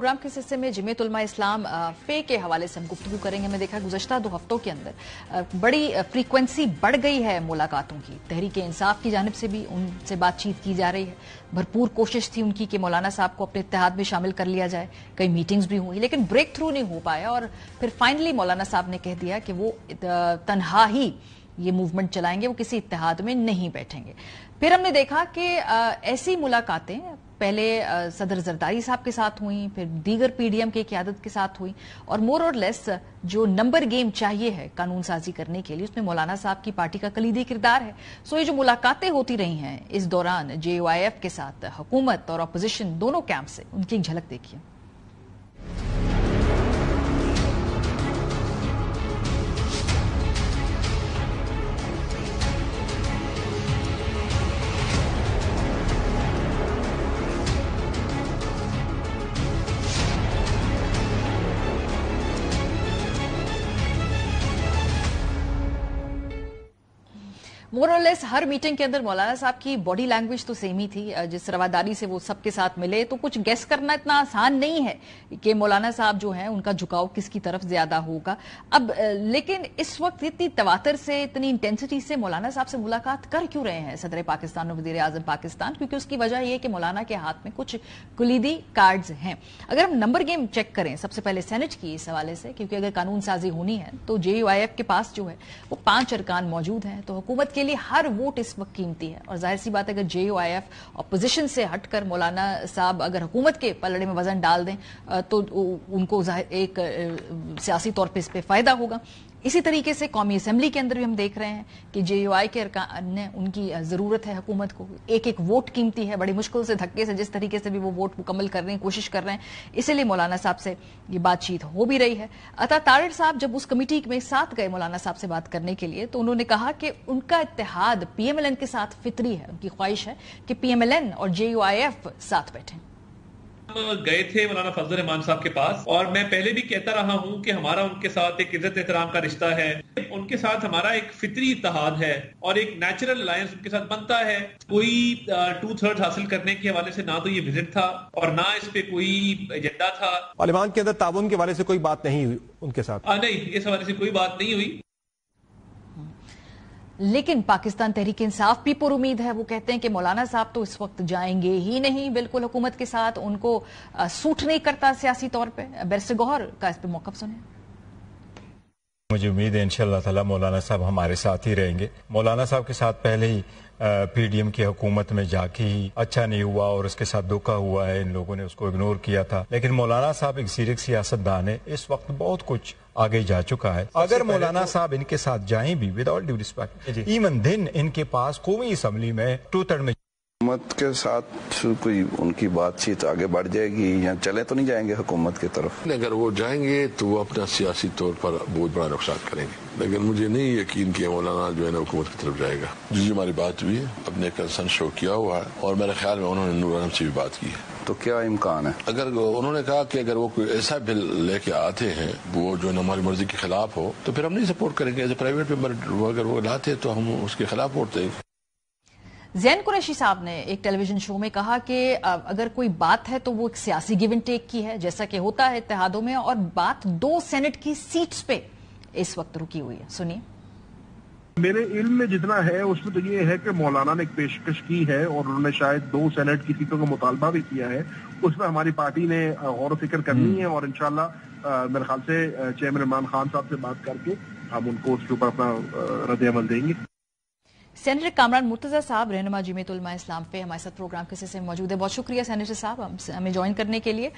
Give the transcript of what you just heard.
Programme के हिस्से में जमीयत उलमा इस्लाम फे के हवाले से हम गुफ्तगू करेंगे। हमने देखा गुज़श्ता 2 हफ्तों के अंदर बड़ी फ्रीक्वेंसी बढ़ गई है मुलाकातों की। तहरीक इंसाफ की जानिब से भी उनसे बातचीत की जा रही है। भरपूर कोशिश थी उनकी कि मौलाना साहब को अपने इत्तेहाद में शामिल कर लिया जाए। कई मीटिंग्स भी हुई लेकिन ब्रेक थ्रू नहीं हो पाया और फिर फाइनली मौलाना साहब ने कह दिया कि वो तन्हा ही ये मूवमेंट चलाएंगे, वो किसी इत्तेहाद में नहीं बैठेंगे। फिर हमने देखा कि ऐसी मुलाकातें पहले सदर जरदारी साहब के साथ हुई, फिर दीगर पीडीएम की क़यादत के साथ हुई और मोर और लेस जो नंबर गेम चाहिए है कानून साजी करने के लिए उसमें मौलाना साहब की पार्टी का कलीदी किरदार है। सो ये जो मुलाकातें होती रही हैं इस दौरान JUIF के साथ हुकूमत और अपोजिशन दोनों कैंप से, उनकी एक झलक देखिए। मोर और लेस हर मीटिंग के अंदर मौलाना साहब की बॉडी लैंग्वेज तो सेम ही थी। जिस रवादारी से वो सबके साथ मिले तो कुछ गेस करना इतना आसान नहीं है कि मौलाना साहब जो हैं उनका झुकाव किसकी तरफ ज्यादा होगा। अब लेकिन इस वक्त इतनी तवातर से, इतनी इंटेंसिटी से मौलाना साहब से मुलाकात कर क्यों रहे हैं सदर पाकिस्तान और वज़ीर आज़म पाकिस्तान? क्योंकि उसकी वजह यह कि मौलाना के हाथ में कुछ कुलीदी कार्ड्स हैं। अगर हम नंबर गेम चेक करें सबसे पहले सेनेट की इस हवाले से, क्योंकि अगर कानून साजी होनी है तो JUIF के पास जो है वो 5 अरकान मौजूद हैं, तो हुकूमत के लिए हर वोट इस वक्त कीमती है। और जाहिर सी बात है अगर JUIF अपोजिशन से हटकर मौलाना साहब अगर हुकूमत के पलड़े में वजन डाल दें तो उनको एक सियासी तौर पर इस पर फायदा होगा। इसी तरीके से कौमी असेंबली के अंदर भी हम देख रहे हैं कि JUI के अरकान ने उनकी जरूरत है हुकूमत को, एक एक वोट कीमती है। बड़ी मुश्किल से धक्के से जिस तरीके से भी वो वोट मुकम्मल करने की कोशिश कर रहे हैं, इसीलिए मौलाना साहब से ये बातचीत हो भी रही है। अता तारिर साहब जब उस कमेटी में साथ गए मौलाना साहब से बात करने के लिए तो उन्होंने कहा कि उनका इत्तेहाद PMLN के साथ फितरी है। उनकी ख्वाहिश है कि PMLN और JUIF साथ बैठें। गए थे मौलाना फजल रहमान साहब के पास और मैं पहले भी कहता रहा हूं कि हमारा उनके साथ एक इज्जत एहतराम का रिश्ता है। उनके साथ हमारा एक फितरी इत्तेहाद है और एक नेचुरल अलायंस उनके साथ बनता है। कोई 2/3 हासिल करने के हवाले से ना तो ये विजिट था और ना इस पे कोई एजेंडा था। पार्लियामान के अंदर ताउन के हवाले से कोई बात नहीं हुई उनके साथ? नहीं, इस हवाले से कोई बात नहीं हुई। लेकिन पाकिस्तान तहरीक इंसाफ भी पुर उम्मीद है। वो कहते हैं कि मौलाना साहब तो इस वक्त जाएंगे ही नहीं बिल्कुल हुकूमत के साथ, उनको सूट नहीं करता सियासी तौर पे। बैरिस्टर गौहर का इस पे मौक़िफ़ सुने। मुझे उम्मीद है इंशाअल्लाह ताला मौलाना साहब हमारे साथ ही रहेंगे। मौलाना साहब के साथ पहले ही PDM की हुकूमत में जाके ही अच्छा नहीं हुआ और उसके साथ धोखा हुआ है। इन लोगों ने उसको इग्नोर किया था। लेकिन मौलाना साहब एक सीरियस सियासतदान है, इस वक्त बहुत कुछ आगे जा चुका है। अगर मौलाना साहब इनके साथ जाएं भी with all due respect, even दिन इनके पास कौमी असम्बली में 2/3 में हुकूमत के साथ कोई उनकी बातचीत आगे बढ़ जाएगी या चले तो नहीं जाएंगे हुकूमत की तरफ? अगर वो जाएंगे तो वो अपना सियासी तौर पर बहुत बड़ा नुकसान करेंगे, लेकिन मुझे नहीं यकीन कि मौलाना जो है ना हुकूमत की तरफ जाएगा। जो हमारी बात हुई है अपने कंसर्न शो किया हुआ है और मेरे ख्याल में उन्होंने नूर आलम से भी बात की है। तो क्या इम्कान है? अगर उन्होंने कहा कि अगर वो कोई ऐसा बिल लेके आते हैं वो जो हमारी मर्जी के खिलाफ हो तो फिर हम नहीं सपोर्ट करेंगे। एज ए प्राइवेट मेंबर अगर वो लाते तो हम उसके खिलाफ वोट देंगे। ज़ैन कुरैशी साहब ने एक टेलीविजन शो में कहा कि अगर कोई बात है तो वो एक सियासी गिव एंड टेक की है, जैसा कि होता है इत्तेहादों में, और बात 2 सेनेट की सीट्स पे इस वक्त रुकी हुई है। सुनिए। मेरे इल्म में जितना है उसमें तो ये है कि मौलाना ने एक पेशकश की है और उन्होंने शायद 2 सेनेट की सीटों का मुतालबा भी किया है। उसमें हमारी पार्टी ने गौर फिक्र करनी है और इंशाल्लाह मेरे ख्याल से चेयरमैन इमरान खान साहब से बात करके हम उनको उसके ऊपर अपना रद्द-ए-अमल देंगे। सेनेटर कामरान मुर्तजा साहब रहनुमा जमीयत उलमा इस्लाम पे हमारे साथ प्रोग्राम के सिलसिले में मौजूद है। बहुत शुक्रिया सेनेटर साहब हमें ज्वाइन करने के लिए।